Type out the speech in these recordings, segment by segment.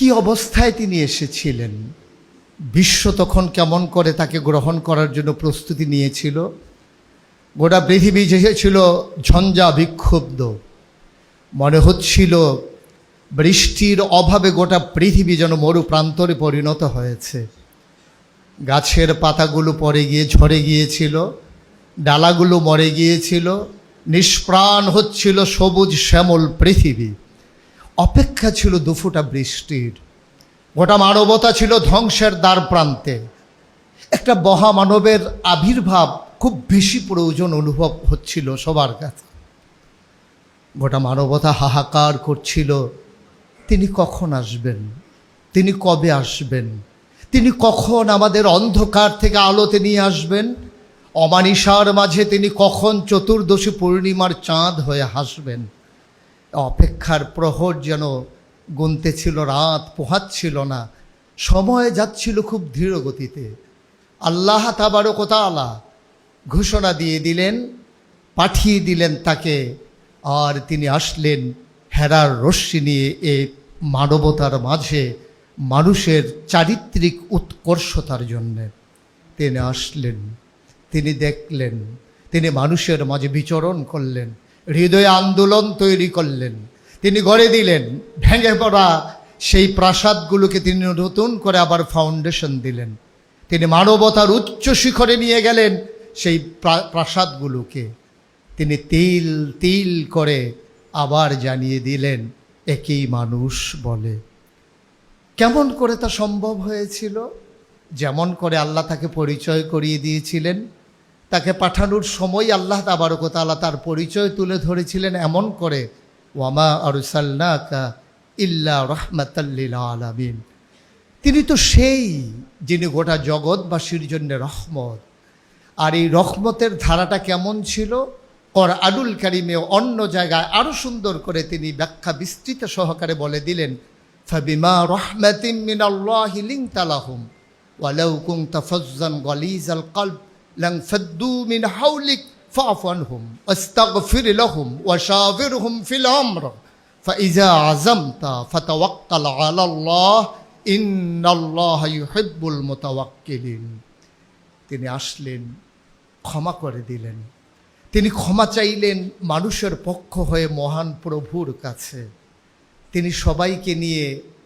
কি অবস্থায় তিনি এসেছিলেন, বিশ্ব তখন কেমন করে তাকে গ্রহণ করার জন্য প্রস্তুতি নিয়েছিল। গোটা পৃথিবী ছিল ঝঞ্ঝা বিক্ষুব্ধ, মনে হচ্ছিল বৃষ্টির অভাবে গোটা পৃথিবী যেন মরু প্রান্তরে পরিণত হয়েছে। গাছের পাতাগুলো পড়ে গিয়ে ঝরে গিয়েছিল, ডালাগুলো মরে গিয়েছিল, নিষ্প্রাণ হচ্ছিল সবুজ শ্যামল পৃথিবী। অপেক্ষা ছিল দুফোঁটা বৃষ্টির। গোটা মানবতা ছিল ধ্বংসের দ্বার প্রান্তে। একটা মহামানবের আবির্ভাব খুব বেশি প্রয়োজন অনুভব হচ্ছিল সবার কাছে। গোটা মানবতা হাহাকার করছিল, তিনি কখন আসবেন, তিনি কবে আসবেন, তিনি কখন আমাদের অন্ধকার থেকে আলোতে নিয়ে আসবেন, অমানিসার মাঝে তিনি কখন চতুর্দশী পূর্ণিমার চাঁদ হয়ে হাসবেন। অপেক্ষার প্রহর যেন গুনতেছিল, রাত পোহাচ্ছিল না, সময় যাচ্ছিল খুব ধীর গতিতে। আল্লাহ তাবারক ওয়া তাআলা ঘোষণা দিয়ে দিলেন, পাঠিয়ে দিলেন তাকে, আর তিনি আসলেন হেরার রশ্মি নিয়ে এই মানবতার মাঝে মানুষের চারিত্রিক উৎকর্ষতার জন্যে। তিনি আসলেন, তিনি দেখলেন, তিনি মানুষের মাঝে বিচরণ করলেন, হৃদয়ে আন্দোলন তৈরি করলেন, তিনি গড়ে দিলেন ভেঙে পড়া সেই প্রাসাদগুলোকে তিনি নতুন করে আবার ফাউন্ডেশন দিলেন। তিনি মানবতার উচ্চ শিখরে নিয়ে গেলেন সেই প্রাসাদগুলোকে। তিনি তিল তিল করে আবার জানিয়ে দিলেন একেই মানুষ বলে। কেমন করে তা সম্ভব হয়েছিল? যেমন করে আল্লাহ তাকে পরিচয় করিয়ে দিয়েছিলেন, তাকে পাঠানোর সময় আল্লাহ তাবারক ওয়া তাআলা তার পরিচয় তুলে ধরেছিলেন এমন করে, ওয়ামা আরসালনাকা ইল্লা রাহমাতাল লিল আলামিন। তিনি তো সেই যিনি গোটা জগৎবাসীর জন্য রহমত। আর এই রহমতের ধারাটা কেমন ছিল, কুরআনুল কারীমে অন্য জায়গায় আরও সুন্দর করে তিনি ব্যাখ্যা বিস্তৃত সহকারে বলে দিলেন, ফাবিমা রাহমাতিন মিনাল্লাহি লিনতা লাহুম ওয়ালাউ কুনতা ফাজ্জান গালিজাল কলব লানফাদ্দু মিন হাওলিক ফা'ফু আনহুম ওয়াস্তাগফির লাহুম ওয়াশাবিরহুম ফিল আমর ফাইজা আযামতা ফাতাওয়াক্কাল আলাল্লাহ ইন্নাল্লাহা ইউহিব্বুল মুতাওয়াক্কিলিন। তিনি আসলেন, ক্ষমা করে দিলেন। তিনি ক্ষমা চাইলেন মানুষের পক্ষ হয়ে মহান প্রভুর কাছে। তিনি সবাইকে নিয়ে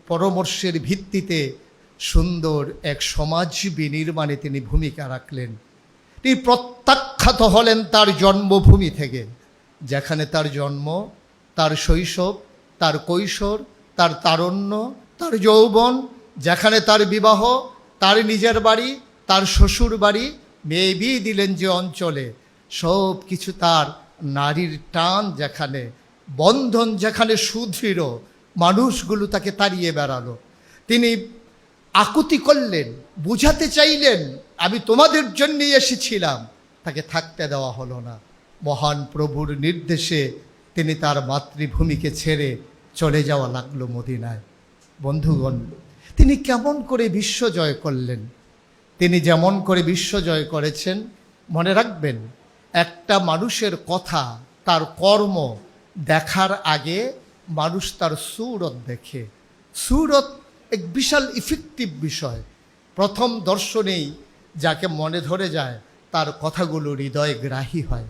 পরামর্শের ভিত্তিতে সুন্দর এক সমাজ বিনির্মাণে তিনি ভূমিকা রাখলেন। তিনি প্রত্যাখ্যাত হলেন তার জন্মভূমি থেকে, যেখানে তার জন্ম, তার শৈশব, তার কৈশোর, তার তারুণ্য, তার যৌবন, যেখানে তার বিবাহ, তার নিজের বাড়ি, তার শ্বশুর বাড়ি, মেয়ে বিয়ে দিলেন যে অঞ্চলে, সব কিছু তার নারীর টান যেখানে, বন্ধন যেখানে সুদৃঢ়, মানুষগুলো তাকে তাড়িয়ে বেড়ালো। তিনি আকুতি করলেন, বুঝাতে চাইলেন আমি তোমাদের জন্যই এসেছিলাম, তাকে থাকতে দেওয়া হলো না। মহান প্রভুর নির্দেশে তিনি তার মাতৃভূমিকে ছেড়ে চলে যাওয়া লাগলো মদিনায়। বন্ধুগণ, তিনি কেমন করে বিশ্ব জয় করলেন? তিনি যেমন করে বিশ্ব জয় করেছেন, মনে রাখবেন একটা মানুষের কথা, তার কর্ম দেখার আগে মানুষ তার সূরত দেখে। সূরত এক বিশাল ইফেক্টিভ বিষয়। প্রথম দর্শনেই যাকে মনে ধরে যায় তার কথাগুলো হৃদয়ে গ্রাহী হয়।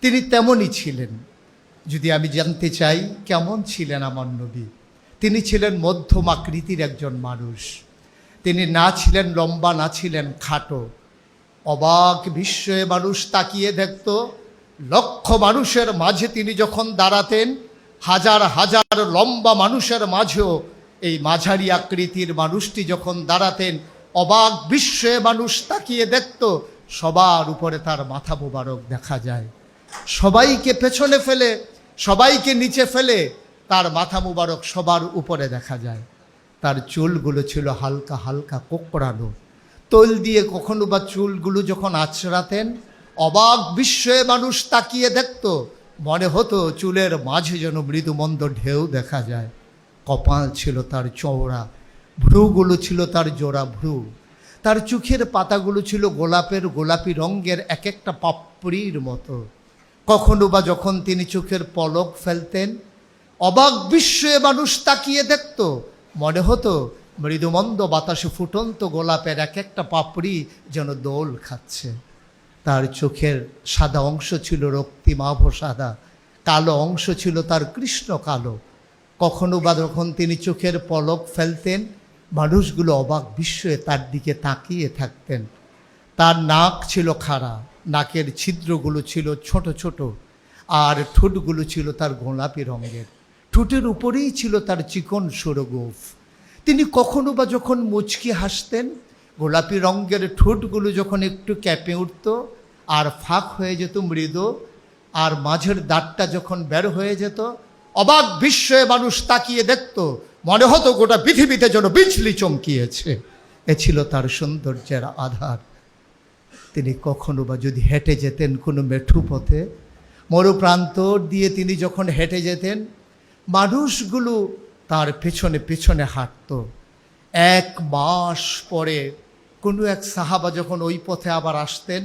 তিনি তেমনই ছিলেন। যদি আমি জানতে চাই কেমন ছিলেন আমার নবী, তিনি ছিলেন মধ্যম আকৃতির একজন মানুষ। তিনি না ছিলেন লম্বা, না ছিলেন খাটো। অবাক বিস্ময়ে মানুষ তাকিয়ে দেখত। লক্ষ মানুষের মাঝে তিনি যখন দাঁড়াতেন, হাজার হাজার লম্বা মানুষের মাঝেও এই মাঝারি আকৃতির মানুষটি যখন দাঁড়াতেন, অবাক বিস্ময়ে মানুষ তাকিয়ে দেখত। সবার উপরে তার মাথা মোবারক দেখা যায়। সবাইকে পেছনে ফেলে, সবাইকে নিচে ফেলে তার মাথা মোবারক সবার উপরে দেখা যায়। তার চুলগুলো ছিল হালকা হালকা কোঁকড়ানো। তৈল দিয়ে কখনো বা চুলগুলো যখন আঁচড়াতেন, অবাক বিস্ময়ে মানুষ তাকিয়ে দেখত। মনে হতো চুলের মাঝে যেন মৃদুমন্দ ঢেউ দেখা যায়। কপাল ছিল তার চওড়া, ভ্রুগুলো ছিল তার জোড়া ভ্রু, তার চোখের পাতাগুলো ছিল গোলাপি রঙের এক একটা পাপড়ির মতো। কখনো বা যখন তিনি চোখের পলক ফেলতেন, অবাক বিস্ময়ে মানুষ তাকিয়ে দেখত। মনে হতো মৃদুমন্দ বাতাসে ফুটন্ত গোলাপের এক একটা পাপড়ি যেন দোল খাচ্ছে। তার চোখের সাদা অংশ ছিল রক্তিমাভ সাদা, কালো অংশ ছিল তার কৃষ্ণ কালো। কখনো বা যখন তিনি চোখের পলক ফেলতেন, মানুষগুলো অবাক বিস্ময়ে তার দিকে তাকিয়ে থাকতেন। তার নাক ছিল খাড়া, নাকের ছিদ্রগুলো ছিল ছোট ছোট, আর ঠোঁটগুলো ছিল তার গোলাপি রঙের। ঠোঁটের উপরেই ছিল তার চিকন সুরগোফ। তিনি কখনো বা যখন মুচকি হাসতেন, গোলাপি রঙের ঠোঁটগুলো যখন একটু ক্যাপে উঠত আর ফাঁক হয়ে যেত মৃদু, আর মাঝের দাঁতটা যখন বের হয়ে যেত, অবাক বিস্ময়ে মানুষ তাকিয়ে দেখত, মনে হতো গোটা পৃথিবীতে যেন বিজলি চমকিয়েছে। এ ছিল তার সৌন্দর্যের আধার। তিনি কখনো বা যদি হেঁটে যেতেন কোনো মেঠু পথে, মরুপ্রান্তর দিয়ে তিনি যখন হেঁটে যেতেন, মানুষগুলো তার পেছনে পেছনে হাঁটত। 1 মাস পরে কোনো এক সাহাবা যখন ওই পথে আবার আসতেন,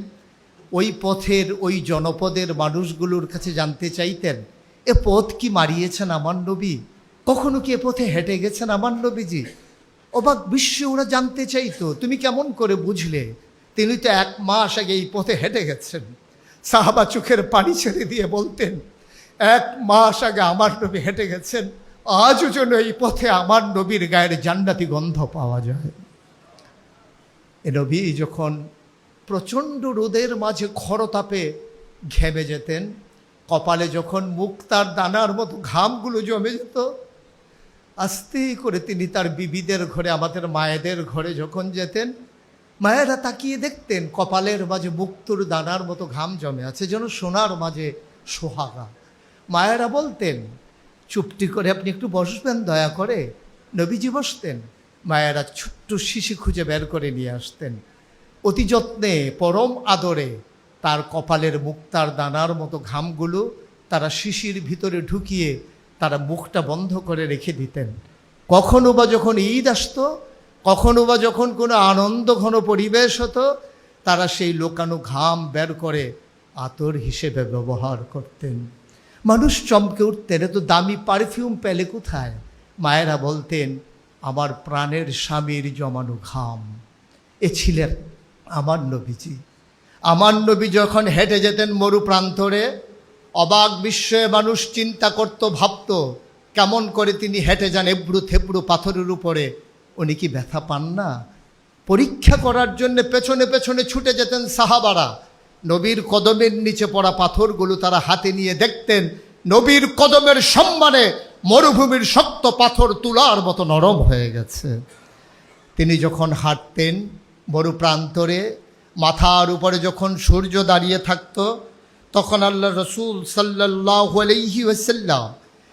ওই পথের ওই জনপদের মানুষগুলোর কাছে জানতে চাইতেন, এ পথ কি মারিয়েছেন আমার নবী? কখনো কি এ পথে হেঁটে গেছেন আমার নবীজি? অবাক বিশ্বে ওরা জানতে চাইতো, তুমি কেমন করে বুঝলে? তিনি তো 1 মাস আগে এই পথে হেঁটে গেছেন। সাহাবা চোখের পানি ছেড়ে দিয়ে বলতেন, 1 মাস আগে আমার নবী হেঁটে গেছেন, আজও যেন এই পথে আমার নবীর গায়ের জান্নাতি গন্ধ পাওয়া যায়। এ নবী যখন প্রচণ্ড রোদের মাঝে খরতাপে ঘেমে যেতেন, কপালে যখন মুক্তার দানার মতো ঘামগুলো জমে যেত, আস্তে করে তিনি তার বিবিদের ঘরে, আমাদের মায়েদের ঘরে যখন যেতেন, মায়েরা তাকিয়ে দেখতেন কপালের মাঝে মুক্তোর দানার মতো ঘাম জমে আছে, যেন সোনার মাঝে সোহাগা। মায়েরা বলতেন, চুপটি করে আপনি একটু বসবেন দয়া করে। নবীজি বসতেন, মায়েরা ছোট্ট শিশি খুঁজে বের করে নিয়ে আসতেন। অতি যত্নে পরম আদরে তার কপালের মুক্তার দানার মতো ঘামগুলো তারা শিশির ভিতরে ঢুকিয়ে তারা মুখটা বন্ধ করে রেখে দিতেন। কখনো বা যখন ঈদ আসতো, কখনো বা যখন কোনো আনন্দ ঘন পরিবেশ হতো, তারা সেই লোকানো ঘাম বের করে আতর হিসেবে ব্যবহার করতেন। মানুষ চমকে উঠতেন, এত দামি পারফিউম পেলে কোথায়? মায়েরা বলতেন, আমার প্রাণের স্বামীর জমানো ঘাম। এ ছিলেন আমার নবীজি। আমার নবী যখন হেঁটে যেতেন মরু প্রান্তরে, অবাক বিস্ময়ে মানুষ চিন্তা করত, ভাবত কেমন করে তিনি হেঁটে যান এবড়ো থেবড়ো পাথরের উপরে। উনি কি ব্যথা পান না? পরীক্ষা করার জন্য পেছনে পেছনে ছুটে যেতেন সাহাবারা। নবীর কদমের নিচে পড়া পাথরগুলো তারা হাতে নিয়ে দেখতেন, নবীর কদমের সম্মানে মরুভূমির শক্ত পাথর তুলার মতো নরম হয়ে গেছে। তিনি যখন হাঁটতেন মরু প্রান্তরে, মাথার উপরে যখন সূর্য দাঁড়িয়ে থাকত, তখন আল্লাহ রসুল সাল্লাল্লাহু আলাইহি ওয়াসাল্লাম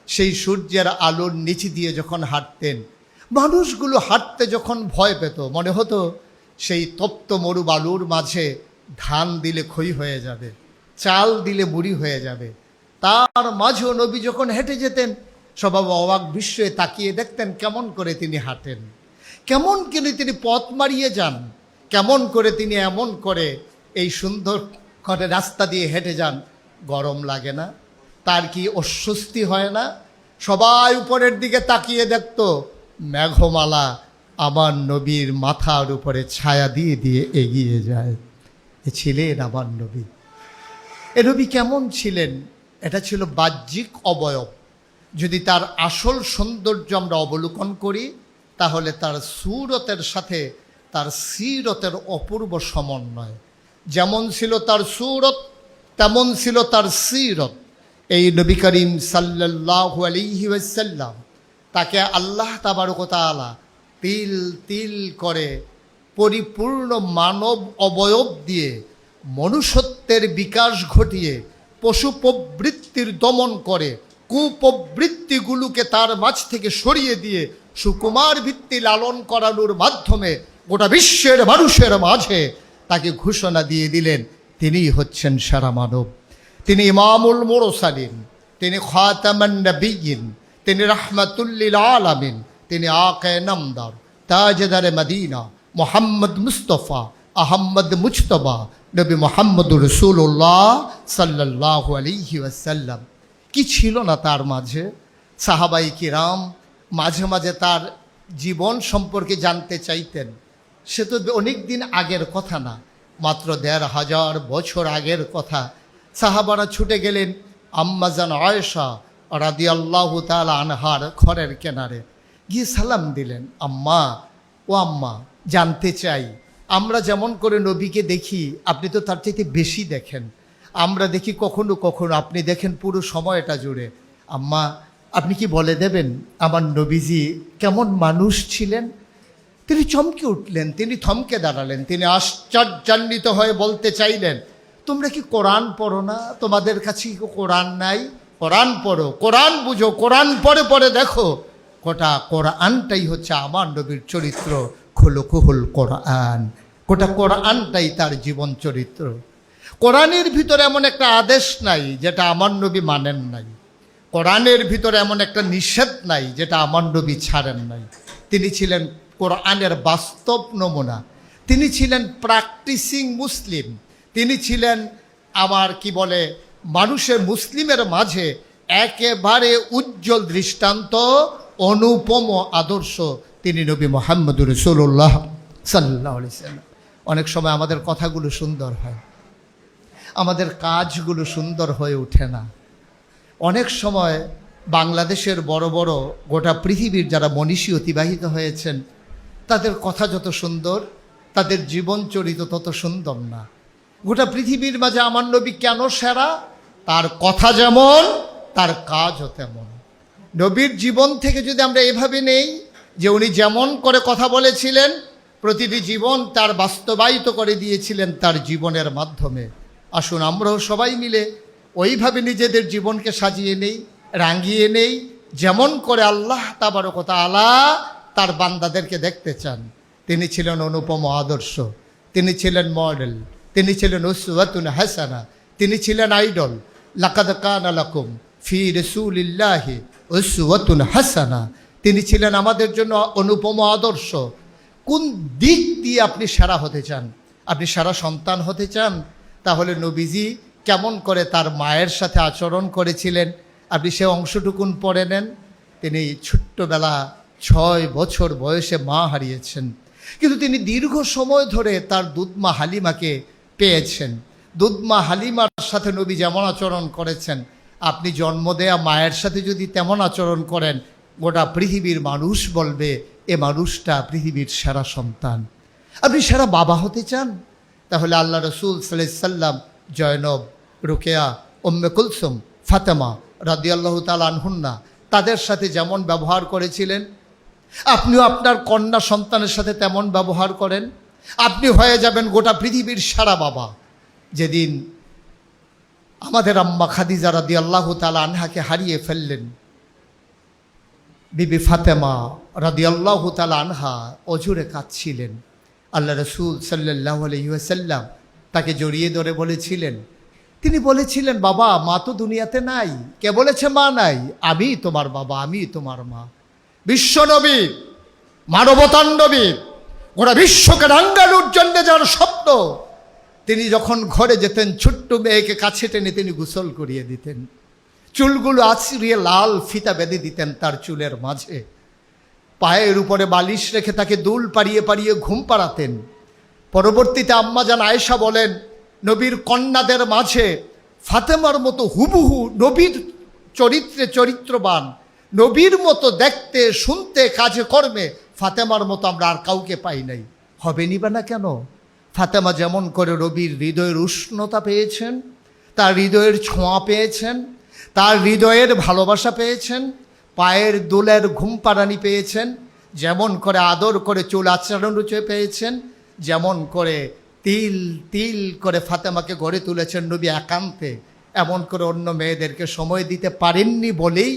সেই সূর্যের আলোর নিচে দিয়ে যখন হাঁটতেন, মানুষগুলো হাঁটতে যখন ভয় পেত, মনে হতো সেই তপ্ত মরু বালুর মাঝে ধান দিলে খই হয়ে যাবে, চাল দিলে বুড়ি হয়ে যাবে। তার মাঝেও নবী যখন হেঁটে যেতেন, সবাই অবাক বিস্ময়ে তাকিয়ে দেখতেন কেমন করে তিনি হাঁটেন, কেমন করে তিনি পথ মারিয়ে যান, কেমন করে তিনি এমন করে এই সুন্দর করে রাস্তা দিয়ে হেঁটে যান। গরম লাগে না? তার কি অস্বস্তি হয় না? সবাই উপরের দিকে তাকিয়ে দেখত, মেঘমালা আমার নবীর মাথার উপরে ছায়া দিয়ে দিয়ে এগিয়ে যায়। এ ছিলেন আমার নবী। এ নবী কেমন ছিলেন? এটা ছিল বাহ্যিক অবয়ব। যদি তার আসল সৌন্দর্য আমরা অবলোকন করি, তাহলে তার সুরতের সাথে তার সিরতের অপূর্ব সমন্বয়। যেমন ছিল তার সুরত, তেমন ছিল তার সিরত। এই নবী করিম সাল্লাল্লাহু আলাইহি ওয়াসাল্লাম, তাকে আল্লাহ তাবারক ওয়া তাআলা তিল তিল করে পরিপূর্ণ মানব অবয়ব দিয়ে মনুষ্যত্বের বিকাশ ঘটিয়ে পশু প্রবৃত্তির দমন করে কুপ্রবৃত্তিগুলোকে তার মাঝ থেকে সরিয়ে দিয়ে সুকুমার ভিত্তি লালন করানোর মাধ্যমে গোটা বিশ্বের মানুষের মাঝে তাকে ঘোষণা দিয়ে দিলেন, তিনিই হচ্ছেন সেরা মানব। তিনি ইমামুল মুরসালিন, তিনি খাতামান নবিয়্যিন, তিনি রাহমাতুল লিল আলামিন, তিনি আকে নামদার, তাজদারে মদিনা, মোহাম্মদ মুস্তফা আহম্মদ মুজতবা, নবী মোহাম্মদুর রাসূলুল্লাহ সাল্লাল্লাহু আলাইহি ওয়াসাল্লাম। কি ছিল না তার মাঝে? সাহাবাই কিরাম মাঝে মাঝে তার জীবন সম্পর্কে জানতে চাইতেন, সে তো অনেক দিন আগের কথা না, মাত্র ১৫০০ বছর আগের কথা। সাহাবারা ছুটে গেলেন আম্মাজান আয়েশা রাদিয়াল্লাহু তাআলা আনহার ঘরের কিনারে, গিয়ে সালাম দিলেন, আম্মা, ও আম্মা, জানতে চাই, আমরা যেমন করে নবীকে দেখি আপনি তো তার চাইতে বেশি দেখেন, আমরা দেখি কখনো কখনো, আপনি দেখেন পুরো সময়টা জুড়ে। আম্মা, আপনি কি বলে দেবেন আমার নবীজি কেমন মানুষ ছিলেন? তিনি চমকে উঠলেন, তিনি থমকে দাঁড়ালেন, তিনি আশ্চর্যান্বিত হয়ে বলতে চাইলেন, তোমরা কি কোরআন পড়ো না? তোমাদের কাছে কি কোরআন নাই? কোরআন পড়ো, কোরআন বুঝো, কোরআন পড়ে পড়ে দেখো, গোটা কোরআনটাই হচ্ছে আমার নবীর চরিত্র, খুলুকুহুল কোরআন, গোটা কোরআনটাই তার জীবন চরিত্র। কোরআনের ভিতরে এমন একটা আদেশ নাই যেটা আমার নবী মানেন নাই, কোরআনের ভিতরে এমন একটা নিষেধ নাই যেটা আমার নবী ছাড়েন নাই। তিনি ছিলেন কোরআনের বাস্তব নমুনা, তিনি ছিলেন প্র্যাকটিসিং মুসলিম, তিনি ছিলেন আমার কি বলে মানুষের মুসলিমের মাঝে একেবারে উজ্জ্বল দৃষ্টান্ত, অনুপম আদর্শ। তিনি নবী মুহাম্মদুর রাসূলুল্লাহ সাল্লাল্লাহু আলাইহি ওয়াসাল্লাম। অনেক সময় আমাদের কথাগুলো সুন্দর হয়, আমাদের কাজগুলো সুন্দর হয়ে ওঠে না। অনেক সময় বাংলাদেশের বড় বড় গোটা পৃথিবীর যারা মনীষী অতিবাহিত হয়েছেন, তাদের কথা যত সুন্দর, তাদের জীবন চরিত্র তত সুন্দর না। গোটা পৃথিবীর মাঝে আমার নবী কেন সেরা? তার কথা যেমন, তার কাজও তেমন। নবীর জীবন থেকে যদি আমরা এভাবে নেই যে উনি যেমন করে কথা বলেছিলেন, প্রতিটি জীবন তার বাস্তবায়িত করে দিয়েছিলেন তার জীবনের মাধ্যমে। আসুন আমরাও সবাই মিলে ওইভাবে নিজেদের জীবনকে সাজিয়ে নেই, রাঙিয়ে নেই, যেমন করে আল্লাহ তাবারক ওয়া তাআলা তার বান্দাদেরকে দেখতে চান। তিনি ছিলেন অনুপম আদর্শ, তিনি ছিলেন মডেল, তিনি ছিলেন উসওয়াতুন হাসানা, তিনি ছিলেন আইডল। লাকাদ কানা লাকুম ফি রাসূলিল্লাহি উসওয়াতুন হাসানা, তিনি ছিলেন আমাদের জন্য অনুপম আদর্শ। কোন দিক দিয়ে আপনি সেরা হতে চান? আপনি সেরা সন্তান হতে চান? তাহলে নবীজি কেমন করে তার মায়ের সাথে আচরণ করেছিলেন আপনি সে অংশটুকুন পড়ে নেন। তিনি ছোট্টবেলা 6 বছর বয়সে মা হারিয়েছেন, কিন্তু তিনি দীর্ঘ সময় ধরে তার দুধমা হালিমাকে পেয়েছেন। দুধমা হালিমার সাথে নবী যেমন আচরণ করেছেন, আপনি জন্ম দেয়া মায়ের সাথে যদি তেমন আচরণ করেন, গোটা পৃথিবীর মানুষ বলবে এ মানুষটা পৃথিবীর সেরা সন্তান। আপনি সেরা বাবা হতে চান? তাহলে আল্লাহ রসুল সাল্লাল্লাহু আলাইহি ওয়াসাল্লাম জয়নব, রুকেয়া, উম্মে কুলসুম, ফাতেমা রাদিয়াল্লাহু তাআলা আনহুন্না, তাদের সাথে যেমন ব্যবহার করেছিলেন, আপনিও আপনার কন্যা সন্তানের সাথে তেমন ব্যবহার করেন, আপনি হয়ে যাবেন গোটা পৃথিবীর সেরা বাবা। যেদিন আমাদের আম্মা খাদিজা রাদিয়াল্লাহু তাআলা আনহাকে হারিয়ে ফেললেন, বিবি ফাতেমা রাদিয়াল্লাহু তাআলা আনহা অঝরে কাঁদছিলেন। আল্লাহ রসুল সাল্লাল্লাহু আলাইহি ওয়াসাল্লাম তাকে জড়িয়ে ধরে বলেছিলেন, তিনি বলেছিলেন, বাবা, মা তো দুনিয়াতে নাই। কে বলেছে মা নাই? আমি তোমার বাবা, আমি তোমার মা। বিশ্বনবী, মানবতার নবী, গোটা বিশ্বকে রাঙ্গানোর জন্য যার স্বপ্ন, তিনি যখন ঘরে যেতেন ছোট্ট মেয়েকে কাছে টেনে তিনি গোসল করিয়ে দিতেন, চুলগুলো আছড়িয়ে লাল ফিতা বেঁধে দিতেন তার চুলের মাঝে, পায়ের উপরে বালিশ রেখে তাকে দুল পাড়িয়ে পাড়িয়ে ঘুম পাড়াতেন। পরবর্তীতে আম্মাজান আয়েশা বলেন, নবীর কন্যাদের মাঝে ফাতেমার মতো হুবহু নবীর চরিত্রে চরিত্রবান, নবীর মতো দেখতে শুনতে কাজে কর্মে ফাতেমার মতো আমরা আর কাউকে পাই নাই। হবে নিবা না কেন? ফাতেমা যেমন করে নবীর হৃদয়ের উষ্ণতা পেয়েছেন, তার হৃদয়ের ছোঁয়া পেয়েছেন, তার হৃদয়ের ভালোবাসা পেয়েছেন, পায়ের দোলের ঘুম পাড়ানি পেয়েছেন, যেমন করে আদর করে চুল আচরণ পেয়েছেন, যেমন করে তিল তিল করে ফাতেমাকে গড়ে তুলেছেন নবী একান্তে, এমন করে অন্য মেয়েদেরকে সময় দিতে পারেননি বলেই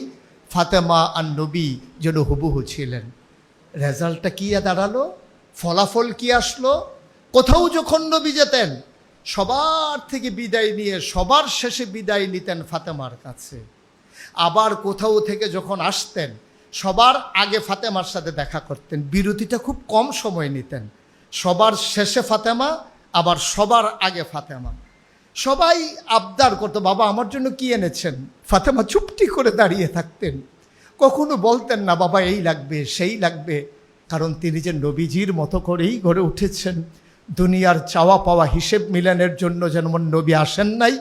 ফাতেমা আর নবী যেন হুবহু ছিলেন। রেজাল্টটা কী দাঁড়ালো? ফলাফল কি আসলো? কোথাও যখন নবী যেতেন, সবার থেকে বিদায় নিয়ে সবার শেষে বিদায় নিতেন ফাতেমার কাছে। আবার কোথাও থেকে যখন আসতেন, সবার আগে ফাতেমার সাথে দেখা করতেন, বিরতিটা খুব কম সময় নিতেন। সবার শেষে ফাতেমা, আবার সবার আগে ফাতেমা। সবাই আবদার করতো, বাবা আমার জন্য কি এনেছেন? ফাতেমা চুপটি করে দাঁড়িয়ে থাকতেন, কখনো বলতেন না বাবা এই লাগবে সেই লাগবে। কারণ তিনি যে নবীজির মতো করেই গড়ে উঠেছেন। দুনিয়ার চাওয়া পাওয়া হিসেব মিলানের জন্য যেমন নবী আসেন নাই,